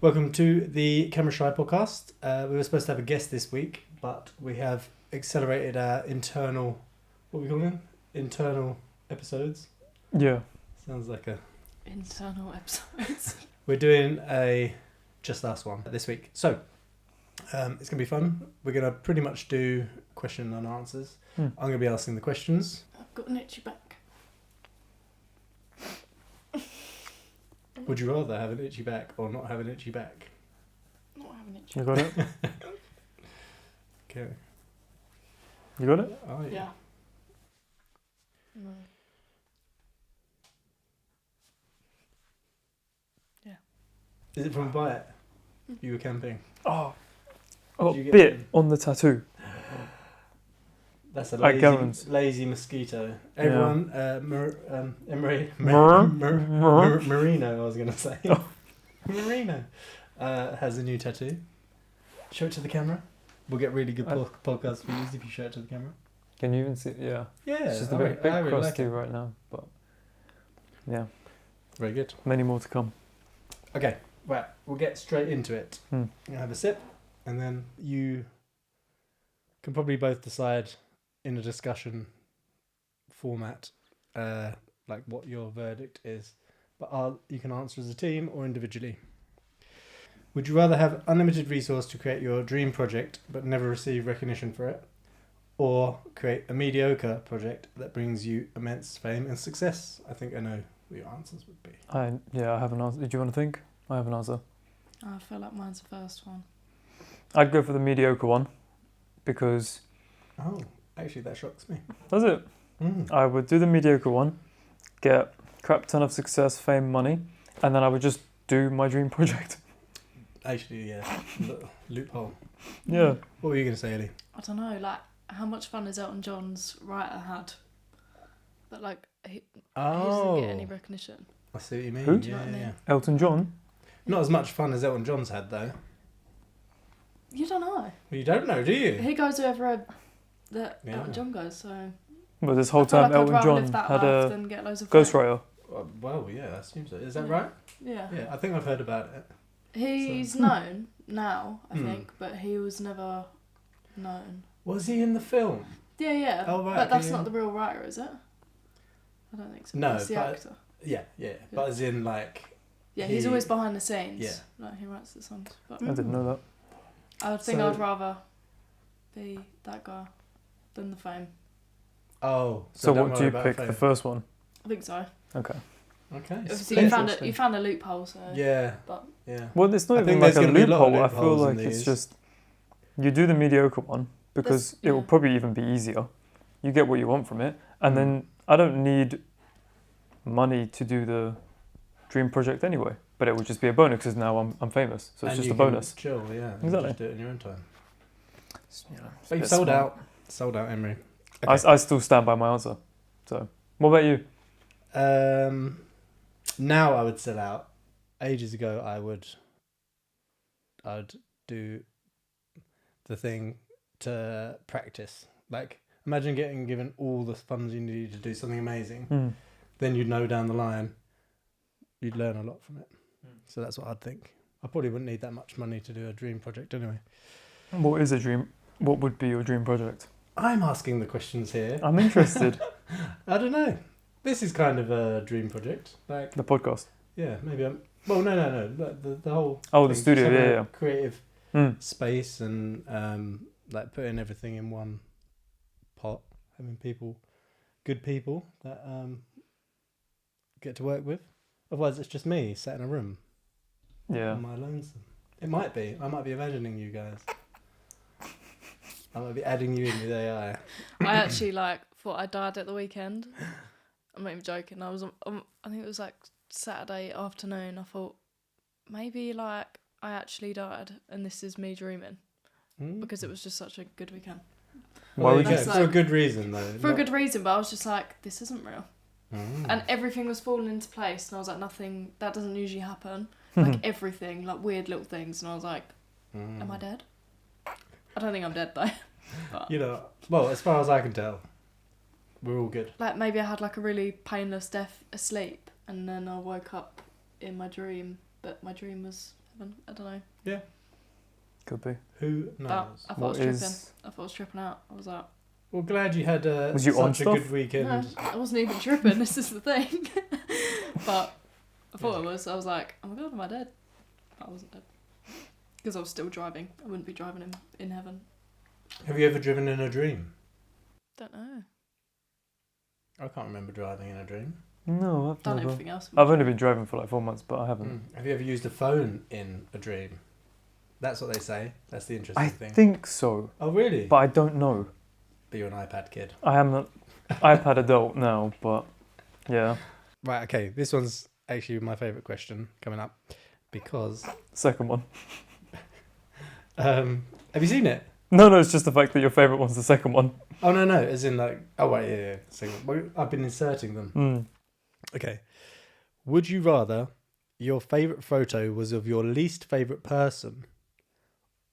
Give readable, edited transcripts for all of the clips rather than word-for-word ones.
Welcome to the Camera Shy podcast. We were supposed to have a guest this week, but we have accelerated our internal, what are we calling them? Internal episodes. Yeah. Sounds like a... Internal episodes. We're doing a just us one this week. So, it's going to be fun. We're going to pretty much do question and answers. I'm going to be asking the questions. I've got an itchy back. Would you rather have an itchy back or not have an itchy back? Not have an itchy You got it? Okay. You got it? Oh, Yeah. No. Yeah. Is it from a bite? You were camping. Oh. Oh, Did you get bit them? on the tattoo. That's a Like Garen's. lazy mosquito. Everyone, EMRE, Mer- Merino, I was going to say. Oh. Merino has a new tattoo. Show it to the camera. We'll get really good podcast views if you show it to the camera. Can you even see it? Yeah. Yeah, It's just a I bit really crusty like it. right now, but yeah, Very good. many more to come. Okay, right, we'll get straight into it. Hmm. You'll have a sip, and then you can probably both decide in a discussion format, like what your verdict is. But you can answer as a team or individually. Would you rather have unlimited resource to create your dream project but never receive recognition for it? Or create a mediocre project that brings you immense fame and success? I think I know what your answers would be. I have an answer. Did you want to think? I have an answer. I feel like mine's the first one. I'd go for the mediocre one because Oh, actually that shocks me. that's it. I would do the mediocre one, get crap ton of success, fame, money, and then I would just do my dream project. Actually, yeah. Loophole. Yeah. What were you going to say, Ellie? I don't know, like, how much fun has Elton John's writer had? But, like, he doesn't get any recognition. I see what you mean. Who? Do you know what I mean? Elton John. Not as much fun as Elton John's had, though. You don't know. Well, you don't know, do you? He goes wherever that Yeah. Elton John goes, so... But this whole I feel time like I'd Elton rather John live that had life a than get loads of fame. ghostwriter. Well, yeah, that seems so. Is that Yeah. right? Yeah. Yeah, I think I've heard about it. He's So- known now, I Hmm. think, but he was never known. Was he in the film? Yeah. Oh, right, But that's okay, not the real writer, is it? I don't think so. No, It's the but- actor. Yeah. But as in, like... Yeah, he's he- always behind the scenes. Yeah. Like, he writes the songs. But I didn't know that. I think So- I'd rather be that guy than the fame. Oh, So don't what do worry you about pick? fame. The first one. I think so. Okay. Okay. Obviously, split. you found a loophole, so... Yeah. But- Yeah. Well, it's not I even think like there's a gonna be a lot of loophole. I feel loopholes in like it's these. just you do the mediocre one because That's- it will yeah. probably even be easier. You get what you want from it, and Mm. then I don't need money to do the dream project anyway. But it would just be a bonus because now I'm famous, so it's And just you a can bonus. Chill, yeah. and Exactly. Just do it in your own time. You know, it's a But you bit sold smart. out. Sold out, Emery. I still stand by my answer. So, what about you? Now I would sell out. Ages ago, I'd do the thing to practice. Like, imagine getting given all the funds you need to do something amazing. Then you'd know down the line, you'd learn a lot from it. So that's what I'd think. I probably wouldn't need that much money to do a dream project anyway. What is a dream? What would be your dream project? I'm asking the questions here. I'm interested. I don't know. This is kind of a dream project. Like, The podcast. yeah, maybe I'm... Well, no. The whole... Oh, the thing, studio. just having Yeah. a creative Mm. space and like putting everything in one pot. Having good people that get to work with. Otherwise, it's just me sat in a room Yeah. on my lonesome. It might be. I might be imagining you guys. I might be adding you in with AI. I actually, thought I died at the weekend. I'm not even joking. I was I think it was, Saturday afternoon. I thought, maybe, I actually died and this is me dreaming. Because it was just such a good weekend. Why Well, would there you? you go. For a good reason, though. For a good reason, but I was just like, this isn't real. Mm. And everything was falling into place, and I was like, nothing, that doesn't usually happen. Everything, weird little things, and I was like, am I dead? I don't think I'm dead, though. But, You know, well, as far as I can tell, we're all good. maybe I had, a really painless death asleep, and then I woke up in my dream, but my dream was heaven. I don't know. Could be. Who But knows? I thought I What was tripping. is- I thought I was tripping out. I was like, Well, glad you had Was you on such a good stuff? weekend. no, I wasn't even tripping. This is the thing. But I thought I was. I was like, oh my god, am I dead? But I wasn't dead. Because I was still driving. I wouldn't be driving in heaven. Have you ever driven in a dream? Don't know. I can't remember driving in a dream. No, I've Done never. everything else. I've only been driving for like 4 months, but I haven't. Have you ever used a phone in a dream? That's what they say. That's the interesting I thing. think so, Oh, really? but I don't know. But you're an iPad kid. I am an iPad adult now, but yeah. Right, okay. This one's actually my favourite question coming up because... Second one. have you seen it? No, it's just the fact that your favourite one's the second one. Oh, no. As in like... Oh, right, yeah. Second one. I've been inserting them. Mm. Okay. Would you rather your favourite photo was of your least favourite person,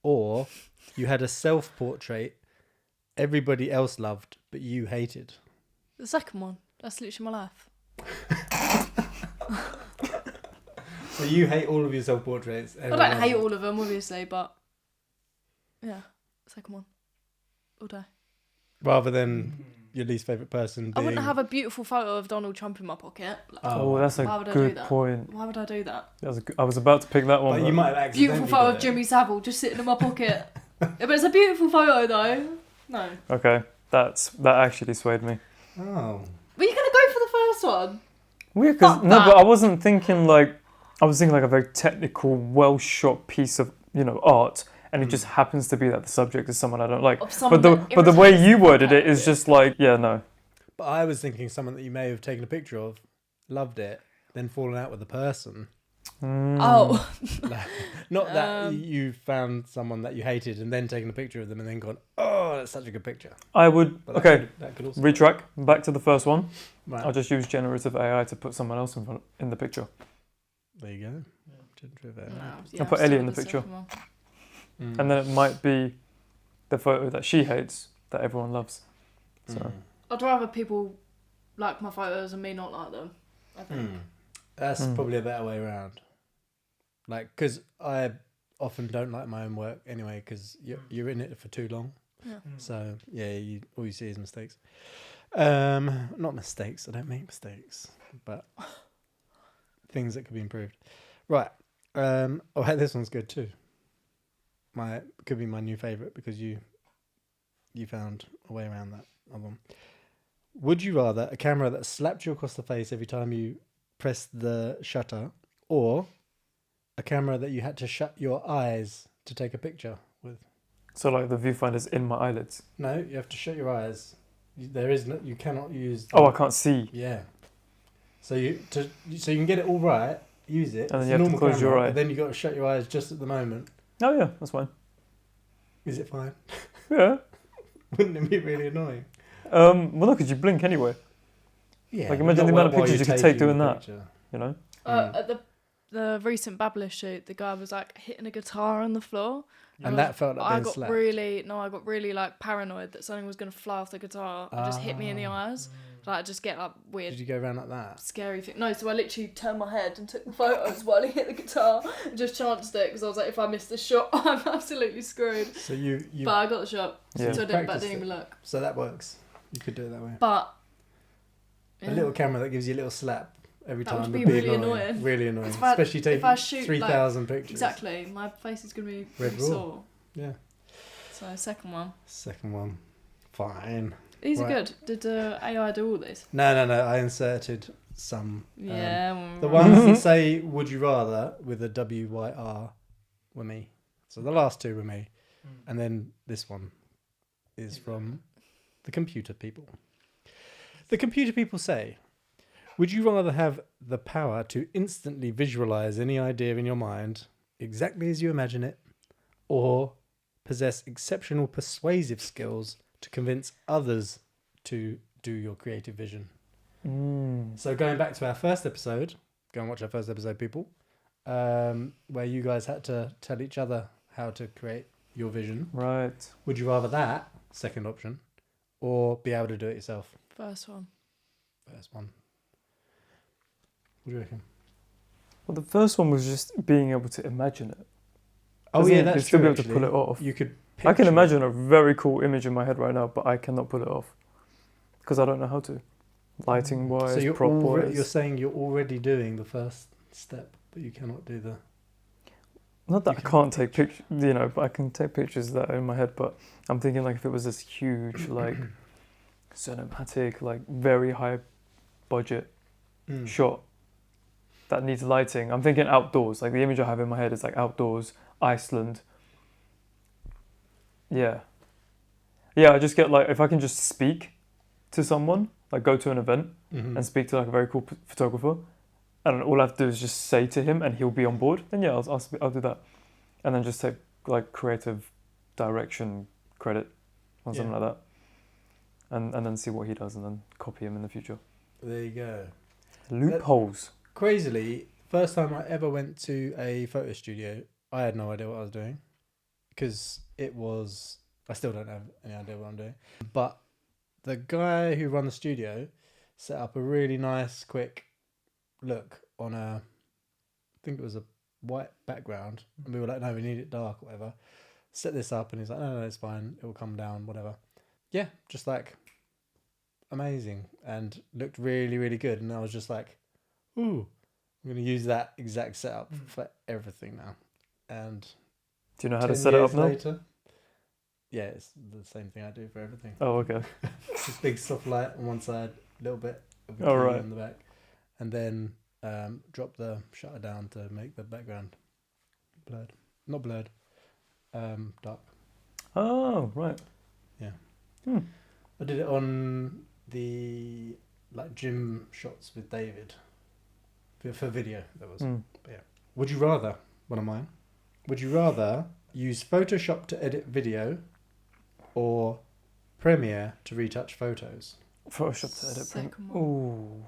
or you had a self-portrait everybody else loved but you hated? The second one. That's literally my life. So you hate all of your self-portraits? I don't hate all of them, obviously, but yeah, second one. All day. Rather than your least favourite person being... I wouldn't have a beautiful photo of Donald Trump in my pocket. Like, Oh, that's why a would I do good that? point. Why would I do that? I was about to pick that one. But but- you might have accidentally Beautiful photo done of it. Jimmy Savile just sitting in my pocket. Yeah, but it's a beautiful photo though. No. Okay, that actually swayed me. Oh. Were you gonna go for the first one? Weird, because Fuck no, that. but I wasn't thinking like I was thinking like a very technical, well shot piece of art, and it just happens to be that the subject is someone I don't like. Of someone But the way irritates you the worded fuck it out is of just like no. But I was thinking someone that you may have taken a picture of, loved it, then fallen out with the person. Oh. Not that you found someone that you hated and then taken a picture of them and then gone, oh, that's such a good picture. I would But that could also retrack back to the first one. Right. I'll just use generative AI to put someone else in the picture. There you go. Generative AI. No, I'll put I'm Ellie still in the with picture. second one. And then it might be the photo that she hates that everyone loves. So I'd rather people like my photos and me not like them. I think. That's probably a better way around. Like, because I often don't like my own work anyway, because you're in it for too long. Yeah. So, yeah, all you see is mistakes. Not mistakes, I don't make mistakes, but things that could be improved. Right. This one's good too. Could be my new favourite because you found a way around that other one. Would you rather a camera that slapped you across the face every time you pressed the shutter, or a camera that you had to shut your eyes to take a picture with? So like the viewfinder's in my eyelids. No, you have to shut your eyes. You cannot use. I can't see. Yeah. So you can get it all right. Use it. And then It's you a have to normal close your camera, eye. But then you got to shut your eyes just at the moment. Oh yeah, that's fine. Is it fine? Yeah. Wouldn't it be really annoying? Well, no, because you blink anyway. Yeah. Like, imagine the amount of pictures you could take doing that. You know. At the recent Babbler shoot, the guy was like hitting a guitar on the floor. And that felt like I being got slapped. I got really like paranoid that something was gonna fly off the guitar and just hit me in the eyes. Like just get like weird. Did you go around like that? Scary thing. No, so I literally turned my head and took the photos while he hit the guitar and just chanced it because I was like, if I miss the shot, I'm absolutely screwed. So you But I got the shot, Yeah. so I didn't Practiced even it. look. So that works. You could do it that way. But A little camera that gives you a little slap every That time would would be be really annoying. annoying. Really annoying. If I- Especially if I taking shoot, 3,000 pictures. exactly, my face is gonna be Red really raw. sore. Yeah. So second one. Second one. Fine. These Right. are good. Did AI do all this? No. I inserted some. Yeah. The ones that say "Would you rather" with a WYR were me. So the last two were me, and then this one is from the computer people. The computer people say, "Would you rather have the power to instantly visualize any idea in your mind exactly as you imagine it, or possess exceptional persuasive skills to convince others to do your creative vision?" So going back to our first episode, go and watch our first episode, people, where you guys had to tell each other how to create your vision. Right. Would you rather that, second option, or be able to do it yourself? First one. First one. What do you reckon? Well, the first one was just being able to imagine it. Oh Isn't yeah, it? that's You'd still true. be able to pull it off. You could. I can picture imagine a very cool image in my head right now, but I cannot pull it off because I don't know how to. Lighting wise, So prop wise. you're saying you're already doing the first step, but you cannot do the. Not that you I can can't take pictures, you know, but I can take pictures that are in my head. But I'm thinking like if it was this huge, like cinematic, like very high budget shot that needs lighting. I'm thinking outdoors. Like the image I have in my head is like outdoors, Iceland. Yeah. Yeah, I just get like, if I can just speak to someone, like go to an event and speak to like a very cool photographer, and all I have to do is just say to him and he'll be on board, then yeah, I'll do that. And then just take like creative direction credit or something like that. And then see what he does and then copy him in the future. There you go. Loopholes. Crazily, first time I ever went to a photo studio, I had no idea what I was doing. Because it was, I still don't have any idea what I'm doing. But the guy who ran the studio set up a really nice, quick look on I think it was a white background. And we were like, no, we need it dark or whatever. Set this up, and he's like, no, it's fine. It will come down, whatever. Yeah, just like amazing. And looked really, really good. And I was just like, ooh, I'm going to use that exact setup for everything now. And do you know how to set it up now? Later, yeah, it's the same thing I do for everything. Oh, okay. Just big soft light on one side, a little bit of a right. on the back, and then drop the shutter down to make the background blurred. Not blurred, dark. Oh, right. Yeah. I did it on the like gym shots with David for video. That was. But yeah. Would you rather, one of mine, would you rather use Photoshop to edit video or Premiere to retouch photos? Photoshop to edit. Second Ooh.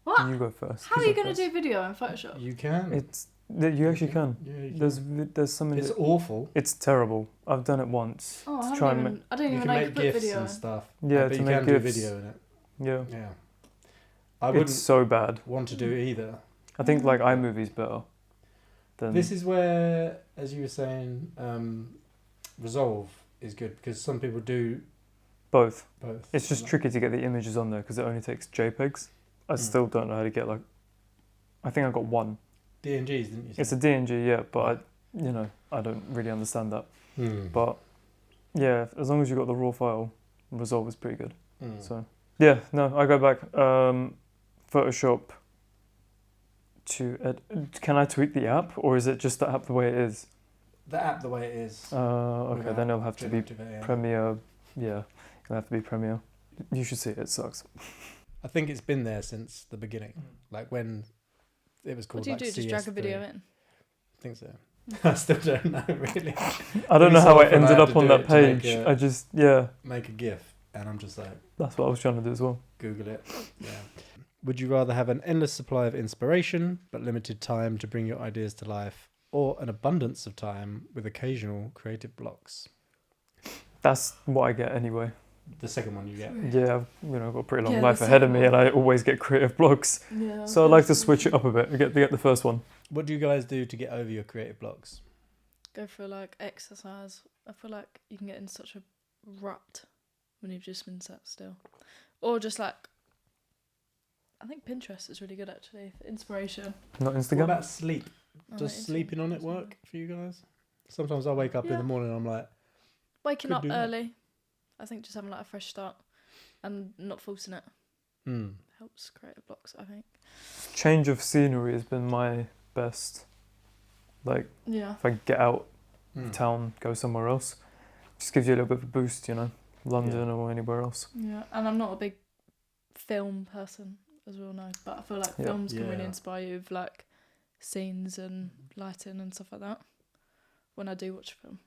What? You go first. How are you going to do video in Photoshop? You can. You actually can. Yeah, you can. There's something. It's awful. It's terrible. I've done it once. Oh, to I try didn't and even, I didn't You even can know you make could put GIFs video and in. stuff. Yeah, but to you make can GIFs. do video in it. Yeah. Yeah. I wouldn't It's so bad. want to do it either. I think like iMovie's better. Than This is where, as you were saying, Resolve is good because some people do both. both. It's just tricky to get the images on there because it only takes JPEGs. I still don't know how to get like. I think I got one. DNGs, didn't you say? It's a DNG, yeah, but I don't really understand that. But yeah, as long as you got the raw file, Resolve is pretty good. So yeah, no, I go back. Photoshop. Can I tweak the app, or is it just the app the way it is? The app the way it is. Okay, then it'll have to be Premiere. Premiere. Yeah, it'll have to be Premiere. You should see it. It sucks. I think it's been there since the beginning. Like when it was called. What do you like do? Just drag a CS3. video in? I think so. I still don't know really. I don't know how I Myself, and I ended had up to on do that it to make page. a- I just Make a GIF, and I'm just like, that's what I was trying to do as well. Google it. Yeah. Would you rather have an endless supply of inspiration but limited time to bring your ideas to life, or an abundance of time with occasional creative blocks? That's what I get anyway. The second one you get. Yeah, I've got a pretty long Yeah, life the ahead of second me, one. and I always get creative blocks. Yeah. So I like to switch it up a bit. Get the first one. What do you guys do to get over your creative blocks? Go for like exercise. I feel like you can get in such a rut when you've just been sat still, or just like. I think Pinterest is really good actually for inspiration. Not What Instagram. about sleep? Oh, Does Instagram sleeping on it as well. work for you guys? Sometimes I wake up in Yeah. the morning and I'm like, Waking Could up do that. early. I think just having like a fresh start and not forcing it helps creative blocks, I think. Change of scenery has been my best. Like Yeah. if I get out of town, go somewhere else, just gives you a little bit of a boost. London or anywhere else. Yeah, and I'm not a big film person, as we all know, but I feel like films can really Yeah. inspire you with like scenes and lighting and stuff like that. When I do watch a film,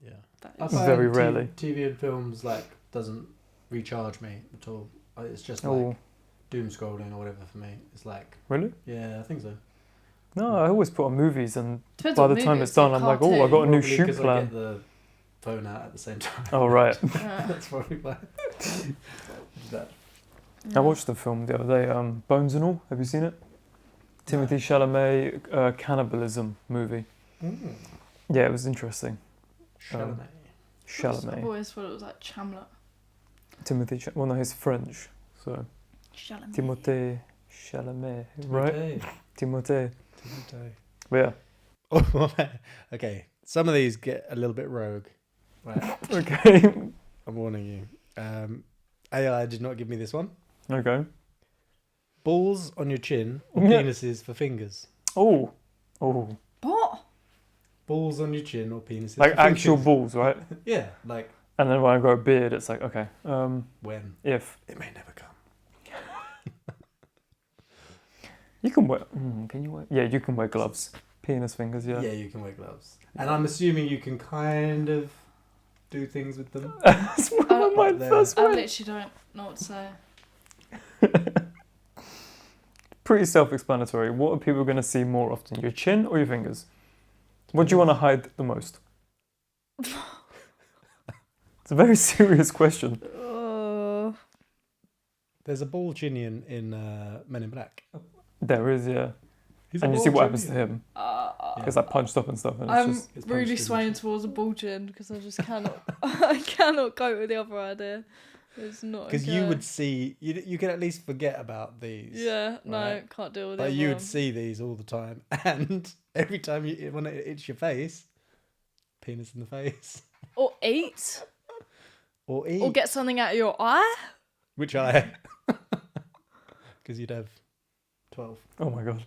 Yeah. that I is find Very rarely. TV and films doesn't recharge me at all. It's just Oh, doom scrolling or whatever for me. It's like, really? yeah, I think so. No, I always put on movies, and depends by what the time movie it's done, I'm like, oh, I got a new Probably shoot 'cause I plan. get the phone out at the same time. Oh, right. Yeah. That's probably why. That. I watched the film the other day, Bones and All. Have you seen it? Timothy Chalamet cannibalism movie. Mm. Yeah, it was interesting. Chalamet. I've Chalamet. always thought it was like Chamlet. Well, no, he's French, so Chalamet. Timothée Chalamet, right? Timothée. Timothée. But yeah. Oh, okay. Some of these get a little bit rogue. Right. Okay. I'm warning you. AI did not give me this one. Okay. Balls on your chin or Yeah. penises for fingers? Oh. What? Balls on your chin or penises Like for actual fingers? balls, right? Yeah, like And then when I grow a beard, it's like, okay, when? if It may never come. you can wear, can you wear? Yeah, you can wear gloves. Penis fingers, yeah. Yeah, you can wear gloves. And I'm assuming you can kind of do things with them. That's what Oh, my there. first I went. literally don't know what to say. Pretty self-explanatory. What are people going to see more often, your chin or your fingers? What do you want to hide the most? It's a very serious question. Oh. There's a ball chinian in Men in Black. There is, yeah. He's And you see what happens to him. Yeah. Gets like punched up and stuff, and it's I'm just it's really punched in swaying the chin. towards a ball chin because I just cannot. I cannot cope with the other idea. It's not. Because okay. you would see, you can at least forget about these. Yeah, no, right? can't deal with But it. you would see these all the time, and every time you want it hits your face, penis in the face, Or eat. or eat, Or get something out of your eye. which I, because you'd have 12. oh my god,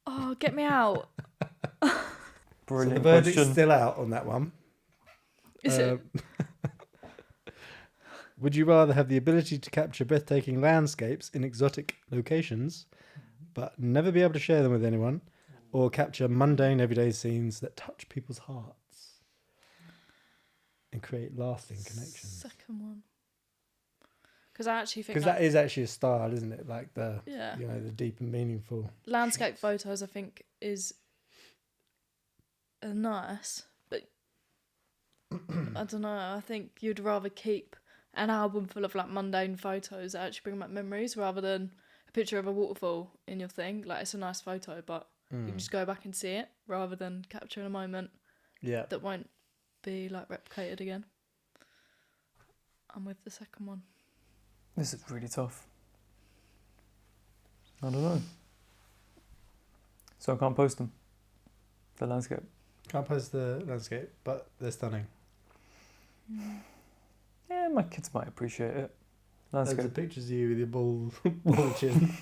Oh, get me out. brilliant So the verdict's question. still out on that one. Is it? Would you rather have the ability to capture breathtaking landscapes in exotic locations, but never be able to share them with anyone, or capture mundane everyday scenes that touch people's hearts and create lasting connections? Second one. Because I actually think Because that is actually a style, isn't it? Like the yeah, you know, the deep and meaningful. landscape photos I think is nice, but I don't know. I think you'd rather keep an album full of like mundane photos that actually bring back memories rather than a picture of a waterfall in your thing. Like it's a nice photo, but you can just go back and see it rather than capturing a moment Yeah. that won't be like replicated again. I'm with the second one. This is really tough. I don't know. So I can't post them. The landscape. Can't post the landscape, but they're stunning. Yeah, my kids might appreciate it. Loads Landscape. of pictures of you with your ball chin.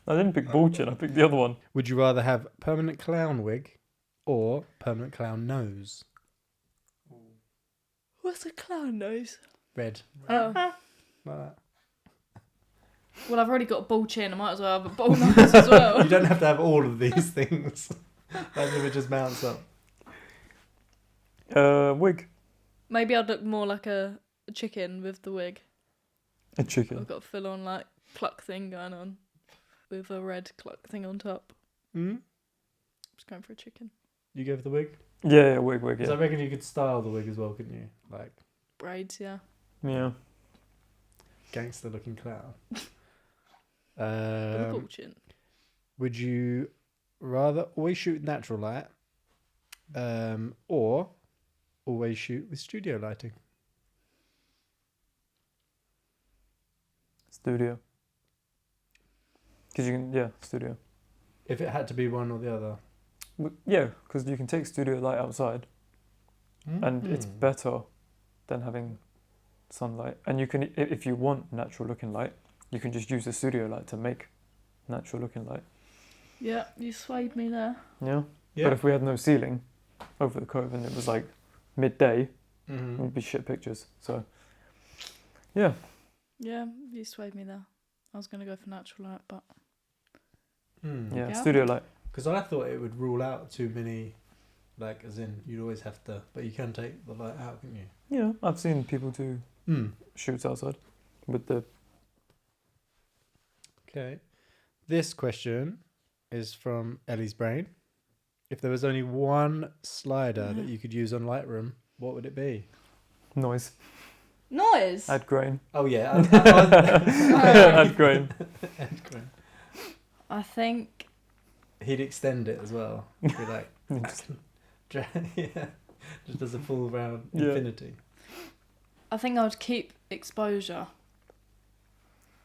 I didn't pick ball chin, I picked the other one. Would you rather have permanent clown wig or permanent clown nose? What's a clown nose? Red. Oh. Like that. Well, I've already got a ball chin. I might as well have a ball nose as well. You don't have to have all of these things. That's if it just mounts up. Wig. Maybe I'd look more like a chicken with the wig. A chicken. I've got a full-on like cluck thing going on with a red cluck thing on top. Mm? Just going for a chicken. You go for the wig? Yeah, wig, Because I yeah. reckon you could style the wig as well, couldn't you? Like Braids, yeah. Yeah. gangster looking clown. With a ball Um, chin. would you rather always shoot with natural light or always shoot with studio lighting? Studio. Because you can, yeah, studio. If it had to be one or the other. Yeah, because you can take studio light outside and it's Mm. better than having sunlight. And you can, if you want natural looking light, you can just use the studio light to make natural looking light. Yeah, you swayed me there. Yeah. Yeah. But if we had no ceiling over the cove and it was like midday, it Mhm. would be shit pictures. So, yeah. Yeah, you swayed me there. I was going to go for natural light, but Mm. Yeah, Yeah. studio light. Because I thought it would rule out too many, like, as in, you'd always have to, but you can take the light out, can't you? Yeah, I've seen people do Mm. shoots outside with the. Okay. This question is from Ellie's brain. If there was only one slider that you could use on Lightroom, what would it be? Noise. noise. Add grain. Oh, yeah. Add grain. Add grain. I think he'd extend it as well. He'd be like, yeah, just as a full round infinity. I think I would keep exposure.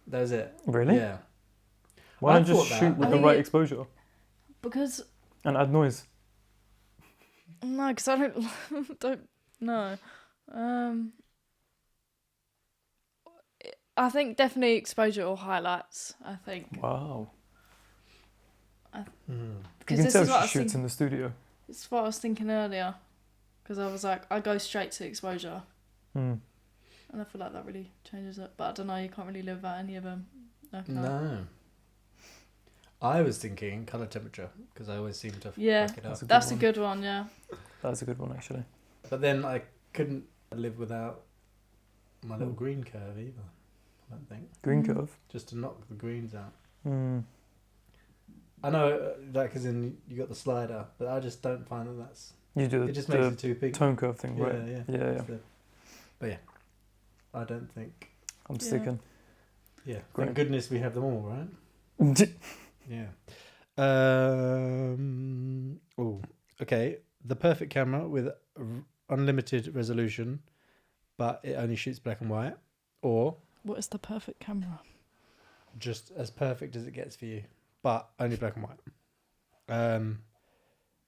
That was it. Really? Yeah. Why I not just thought shoot that. with I the think right exposure Because and add noise? no, because I don't know. I think definitely exposure or highlights. I think Wow. You because can this tell is what I she was shoots thinking. in the studio. It's what I was thinking earlier. Because I was like, I go straight to exposure, Hmm. and I feel like that really changes it. But I don't know. You can't really live without any of them. Okay. No. I was thinking colour temperature because I always seem to Yeah, fuck it up. that's a good one. Yeah. That's a good one, actually. But then I couldn't live without my little green curve either. I don't think. Green curve. Just to knock the greens out. Hmm. I know, like, as in you got the slider, but I just don't find that that's. You do It just makes the it too big. tone curve thing, right? Yeah. Yeah. But yeah, I don't think. I'm Yeah. sticking. Yeah, Great. thank goodness we have them all, right? Yeah. Oh, okay. The perfect camera with unlimited resolution, but it only shoots black and white, or What is the perfect camera? just as perfect as it gets for you, but only black and white. I know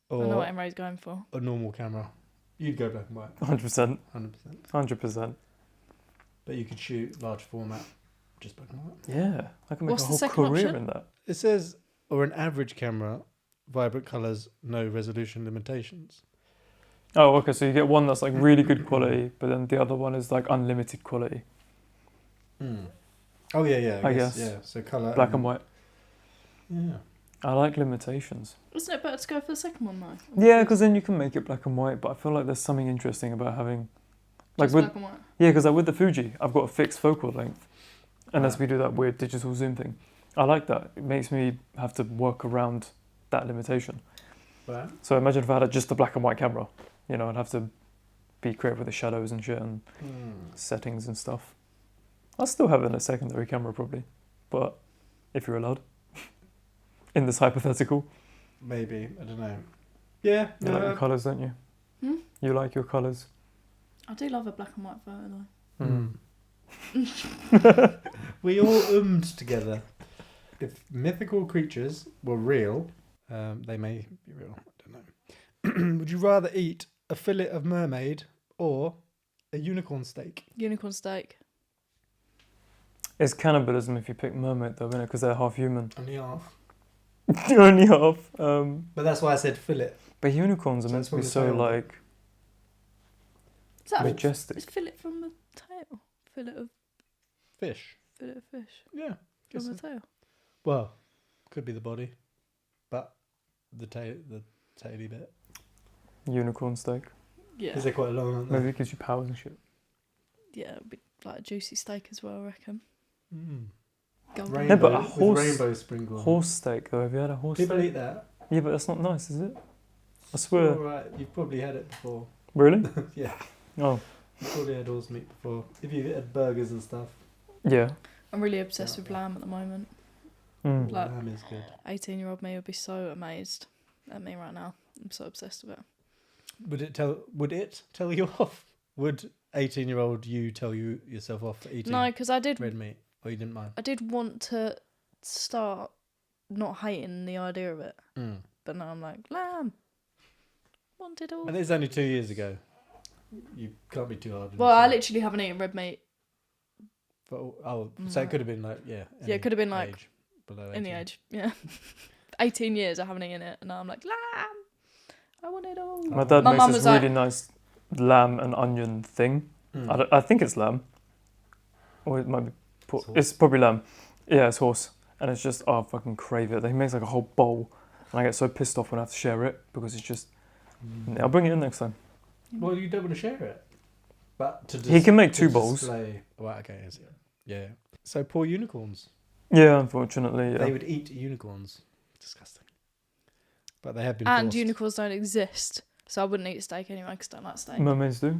Or what EMRE's going for. a normal camera. You'd go black and white, 100%. 100%. 100%. But you could shoot large format, just black and white. Yeah. I can make What's a the whole second career option? in that. It says, or an average camera, vibrant colours, no resolution limitations. Oh, okay. So you get one that's like really good quality, but then the other one is like unlimited quality. Oh yeah, I guess. Yeah, so colour. Black and white. Yeah. I like limitations. Isn't it better to go for the second one though? Yeah, because then you can make it black and white, but I feel like there's something interesting about having... Like Just with, black and white. yeah, because like with the Fuji, I've got a fixed focal length, unless Right. we do that weird digital zoom thing. I like that. It makes me have to work around that limitation. Right. So imagine if I had just a black and white camera, you know, I'd have to be creative with the shadows and shit and settings and stuff. I'll still have it in a secondary camera probably, but if you're allowed, in this hypothetical. Maybe, I don't know. Yeah. You like your colours, don't you? Hmm? You like your colours. I do love a black and white photo though. We all together. If mythical creatures were real, they may be real, I don't know. Would you rather eat a fillet of mermaid or a unicorn steak? Unicorn steak. It's cannibalism if you pick mermaid though, isn't it? Because they're half human. Only half. Only half. But that's why I said fillet. But unicorns are So meant it's to be from the so tail. like Is that majestic. Is fillet from the tail? Fillet of Fish. fish Yeah. Guess from the so. tail. Well, could be the body, but the taily bit. Unicorn steak. Yeah. Because they're quite long, aren't they? Maybe it gives you powers and shit. Yeah, it'd be like a juicy steak as well, I reckon. Golden. Rainbow, No, but a with horse- rainbow sprinkle. Horse steak though. Have you had a horse People steak? eat that. Yeah, but that's not nice, is it? I swear. All right, you've probably had it before. Really? Yeah, Oh, you've probably had horse meat before. If you've had burgers and stuff. yeah. I'm really obsessed with lamb at the moment. Mm. Like- Lamb is good. 18-year-old me would be so amazed at me right now. I'm so obsessed with it. Would it tell you off? Would 18-year-old you tell you yourself off for eating No, because I did red meat, or you didn't mind? I did want to start not hating the idea of it, but now I'm like, lamb. Wanted all. And it's only 2 years ago. You can't be too hard. on Well, I yourself. literally haven't eaten red meat So it could have been like Yeah, it could have been like age, below in the 18. age. Yeah. 18 years I haven't eaten it, and now I'm like, lamb. I want it all. My dad My makes mum this was like- really nice lamb and onion thing. I think it's lamb. Or it might be It's horse. it's probably lamb. Yeah, it's horse. And it's just, I fucking crave it. He makes like a whole bowl. And I get so pissed off when I have to share it because it's just... Yeah, I'll bring it in next time. Well, you don't want to share it. But to He can make to 2 bowls. display- Well, okay, I see. Yeah. So poor unicorns. Yeah, unfortunately, yeah. They would eat unicorns. Disgusting. But they have been And forced. unicorns don't exist, so I wouldn't eat steak anyway because I don't like steak. Mermaids do?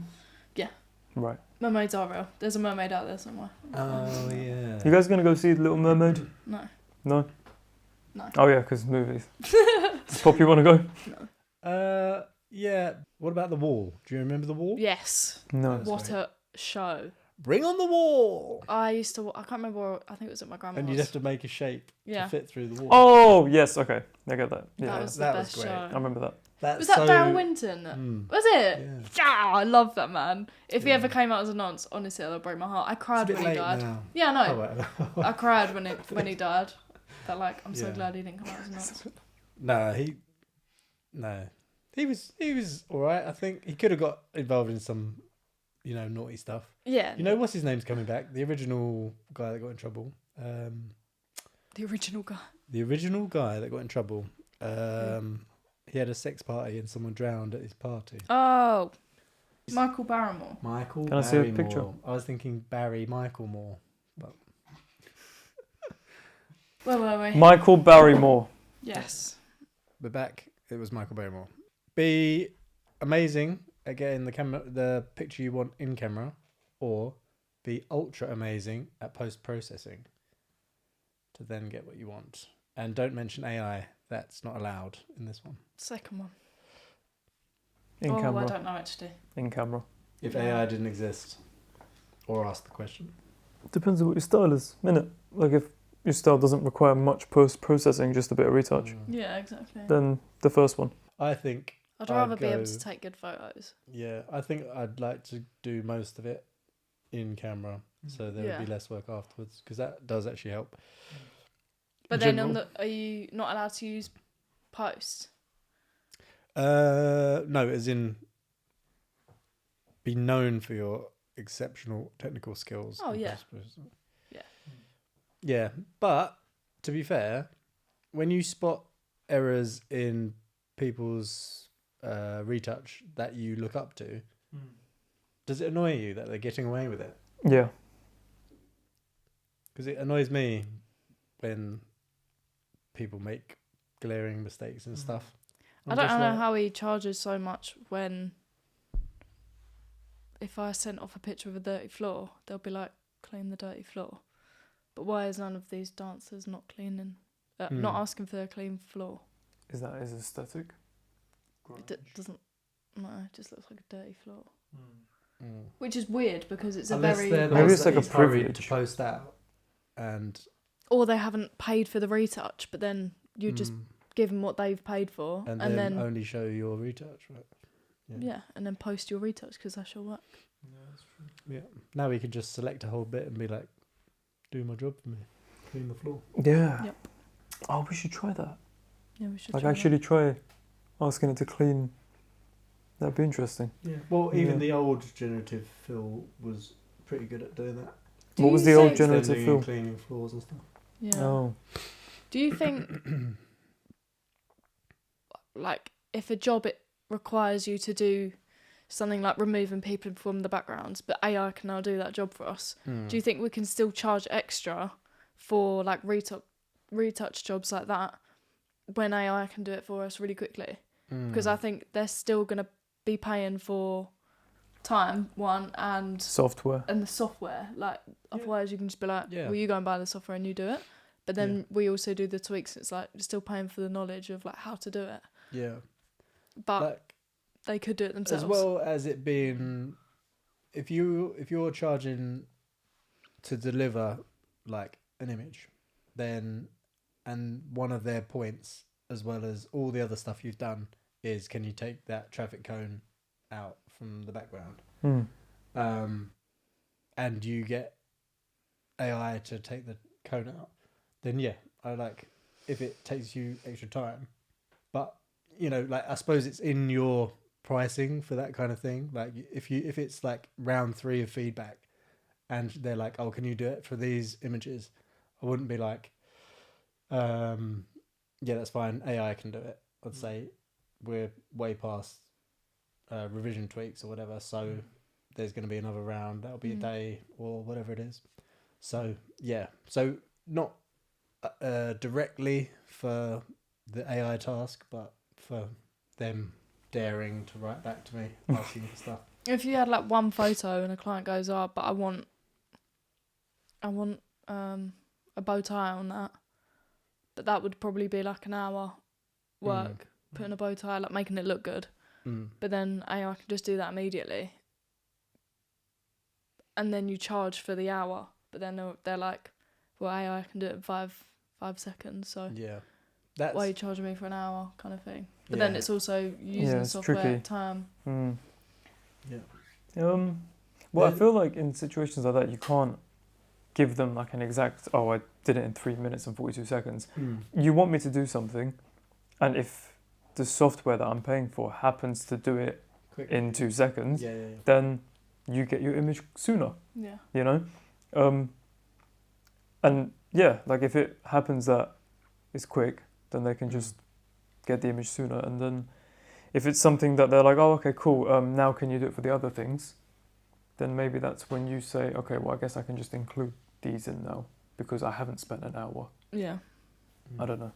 Yeah. Right. Mermaids are real. There's a mermaid out there somewhere. Oh, yeah. You guys gonna go see The Little Mermaid? No. No? No. Oh yeah, because movies. spot you want to go? Yeah. What about the wall? Do you remember the wall? Yes. No. That's What right. a show. Bring on the wall. I can't remember where, I think it was at my grandma's. And you'd have to make a shape Yeah. to fit through the wall. Oh yes, okay, I get that. Yeah, That was the that was best great. show. I remember that. That's Was that so... Dale Winton? Mm, Was it? yeah. Yeah, I love that man. If he Yeah. ever came out as a nonce, honestly, that'll break my heart. I It's a cried bit when he late died. now. Yeah, I know. Oh, well. I cried when he died. But like, I'm so Yeah. glad he didn't come out as a nonce. No, he was all right. I think he could have got involved in some, naughty stuff. Yeah. What's his name's coming back? The original guy that got in trouble. The original guy. The original guy that got in trouble. He had a sex party and someone drowned at his party. Oh, Michael Barrymore. Michael. Can I see a Barrymore. picture? I was thinking Barry Michael Moore. Where were we? Michael Barrymore. Yes. But back, it was Michael Barrymore. Be amazing at getting the picture you want in camera, or be ultra amazing at post processing to then get what you want. And don't mention AI. That's not allowed in this one. Second one. In I camera. don't know actually. In camera. If Yeah. AI didn't exist, or ask the question. Depends on what your style is, innit? Like if your style doesn't require much post processing, just a bit of retouch, Yeah, exactly. then the first one. I think. I'd rather I'd be able go- to take good photos. Yeah, I think I'd like to do most of it in camera, so there would be Yeah. less work afterwards, because that does actually help. But In then general. are you not allowed to use post? No, as in be known for your exceptional technical skills. Oh, in yeah. post-processing. Yeah. Yeah, but to be fair, when you spot errors in people's retouch that you look up to, does it annoy you that they're getting away with it? Yeah. Because it annoys me when people make glaring mistakes and stuff. I I'm don't just know like- how he charges so much when if I sent off a picture of a dirty floor, they'll be like, clean the dirty floor. But why is none of these dancers not cleaning, not asking for a clean floor? Is that his aesthetic? It doesn't, no, it just looks like a dirty floor. Mm. Which is weird because it's Unless a very... they're the Maybe ones it's that like a he's hurried privilege. to post out, and Or they haven't paid for the retouch, but then you just give them what they've paid for, and and then then only show your retouch, right? yeah, and then post your retouch because that's your work. Yeah. Now we could just select a whole bit and be like, do my job for me, clean the floor. Yeah. Yep. Oh, we should try that. Yeah, we should Like try that. actually try asking it to clean. That'd be interesting. Yeah. Well, even Yeah. the old generative fill was pretty good at doing that. Do What was you the old think- generative Extending fill? and cleaning floors and stuff. Yeah. Oh. Do you think, like, if a job it requires you to do something like removing people from the backgrounds, but AI can now do that job for us, do you think we can still charge extra for like retouch jobs like that when AI can do it for us really quickly? Because I think they're still going to be paying for time, one, and Software. the software. Like, otherwise you can just be like, Yeah. well, you go and buy the software and you do it. But then we also do the tweaks. It's like you're still paying for the knowledge of like how to do it. Yeah. But Like, they could do it themselves. as well as it being, if you're charging to deliver like an image, then, and one of their points, as well as all the other stuff you've done, is can you take that traffic cone out from the background? And you get AI to take the cone out, then yeah, I like if it takes you extra time. But like I suppose it's in your pricing for that kind of thing. Like if it's like round 3 of feedback, and they're like, oh, can you do it for these images? I wouldn't be like, yeah, that's fine. AI can do it. I'd say we're way past revision tweaks or whatever. So there's going to be another round. That'll be a day or whatever it is. So yeah, so not directly for the AI task, but for them daring to write back to me asking for stuff. If you had like one photo and a client goes, oh, but I want a bow tie on that, but that would probably be like an hour work. putting a bow tie, like making it look good. But then AI can just do that immediately. And then you charge for the hour. But then they're like, well, AI can do it in 5 seconds. So Yeah. why are you charging me for an hour kind of thing? But Yeah. then it's also using it's software tricky. time. Yeah. Well, I feel like in situations like that, you can't give them like an exact, oh, I did it in 3 minutes and 42 seconds. You want me to do something, and if the software that I'm paying for happens to do it Quickly. in 2 seconds, Yeah. then you get your image sooner, Yeah. you know? And yeah, like if it happens that it's quick, then they can just get the image sooner. And then if it's something that they're like, oh, okay, cool, now can you do it for the other things? Then maybe that's when you say, okay, well, I guess I can just include these in now because I haven't spent an hour. Yeah. I don't know.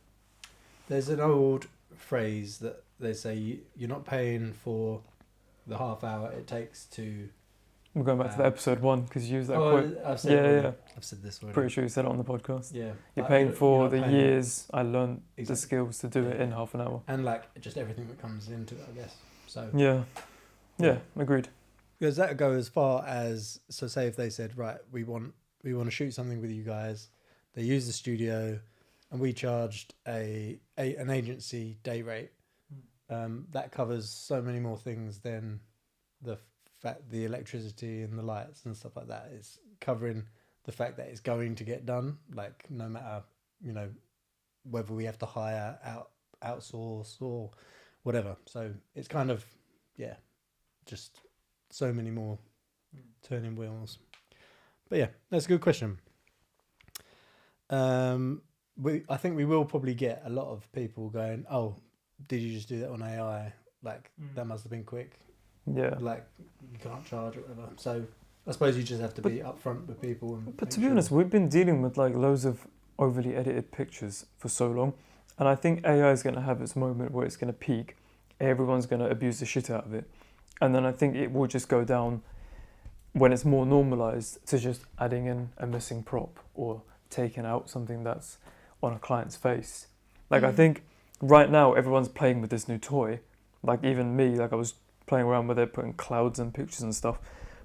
There's an old phrase that they say you're not paying for the half hour it takes to... We're going back to the episode 1 because you used that quote. I've said it already. I've said this already. Pretty sure you said it on the podcast. Yeah. You're But paying for not the paying- years I learned the Exactly. skills to do it in half an hour. And like just everything that comes into it, I guess. So Yeah, agreed. Does that go as far as, so say if they said, right, we want to shoot something with you guys, they use the studio, and we charged an agency day rate, that covers so many more things than the electricity and the lights and stuff like that. It's covering the fact that it's going to get done, like no matter, you know, whether we have to hire outsource or whatever. So it's kind of, just so many more turning wheels. But yeah, that's a good question. I think we will probably get a lot of people going, oh, did you just do that on AI? Like, that must have been quick. Yeah. Like, you can't charge or whatever. So I suppose you just have to be upfront with people. But to be honest, we've been dealing with like loads of overly edited pictures for so long. And I think AI is going to have its moment where it's going to peak. Everyone's going to abuse the shit out of it. And then I think it will just go down when it's more normalized to just adding in a missing prop or taking out something that's on a client's face. Like, I think right now everyone's playing with this new toy. Like, even me, like I was playing around with it, putting clouds and pictures and stuff.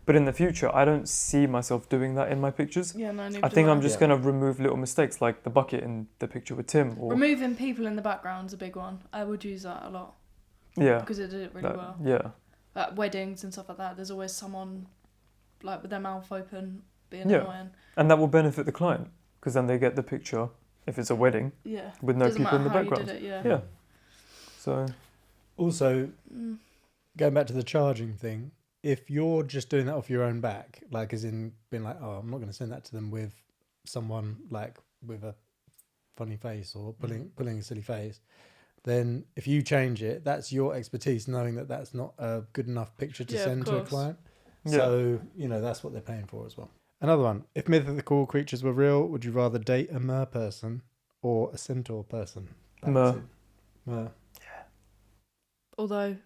But in the future, I don't see myself doing that in my pictures. Yeah, no, I think I'm just going to remove little mistakes, like the bucket in the picture with Tim. Or removing people in the background's a big one. I would use that a lot. Yeah. Because it did it really well. Yeah. At weddings and stuff like that, there's always someone like with their mouth open being Yeah. annoying. And that will benefit the client because then they get the picture, if it's a wedding, with no Doesn't people in the matter how background. you did it, Yeah. So, Also, going back to the charging thing, if you're just doing that off your own back, like as in being like, oh, I'm not going to send that to them with someone like with a funny face or pulling a silly face, then if you change it, that's your expertise knowing that that's not a good enough picture to send to a client. So, you know, that's what they're paying for as well. Another one. If mythical creatures were real, would you rather date a mer person or a centaur person? Mer. Mer. Although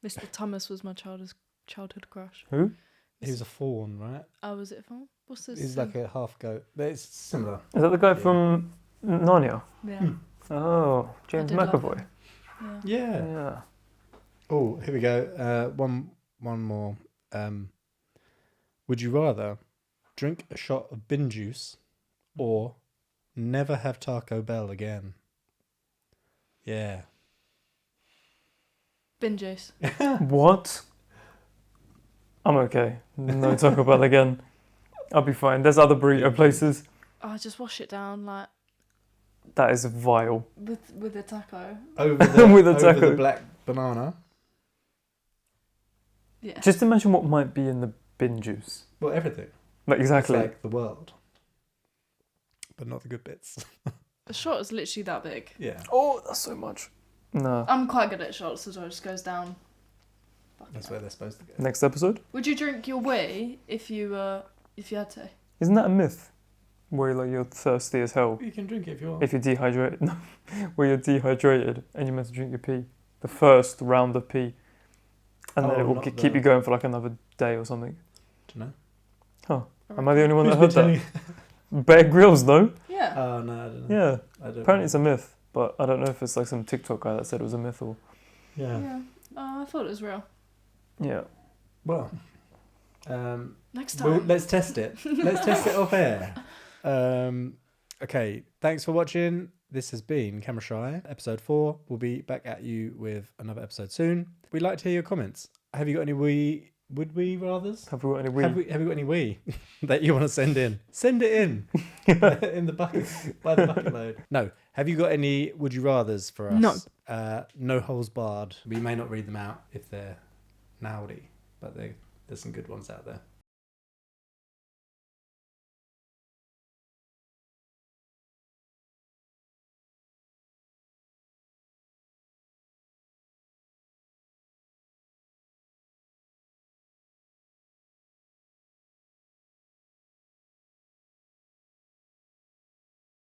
Mr. Thomas was my childhood crush. Who? He was a fawn, right? Oh, was it a fawn? What's this? He's like a half goat. But it's similar. Is that the guy from Narnia? Yeah. Oh, James I did love McAvoy. him. Yeah. Yeah. Oh, here we go. One more. Would you rather drink a shot of bin juice or never have Taco Bell again? Yeah. Bin juice. What? I'm okay. No Taco Bell again. I'll be fine. There's other burrito places. Oh, just wash it down like That is vile. with a taco. Over the, With a over taco. the black banana. Yeah. Just imagine what might be in the bin juice. Well, everything. Like, exactly. It's like the world. But not the good bits. A shot is literally that big. Yeah. Oh, that's so much. No. I'm quite good at shots, so it just goes down. That's where they're supposed to go. Next episode? Would you drink your wee if you had to? Isn't that a myth? Where like you're thirsty as hell. You can drink it if you want. If you're dehydrated. No. Where you're dehydrated and you're meant to drink your pee. The first round of pee. And then it will not keep you going for like another day or something. Dunno. Huh. Am I the only one that heard Who's been that? Bear Grylls, though? Yeah. Oh, no, I don't know. Yeah. I don't Apparently know. it's a myth. But I don't know if it's like some TikTok guy that said it was a myth or... Yeah. Oh, I thought it was real. Yeah. Well, Next time. let's test it. Let's test it off air. Okay, thanks for watching. This has been Camera Shy, episode 4. We'll be back at you with another episode soon. We'd like to hear your comments. Have you got any would we rathers? Have we got any Have we got any that you want to send in? Send it in in the bucket by the bucket load. No. Have you got any would you rathers for us? No. No holes barred. We may not read them out if they're naughty, but there's some good ones out there.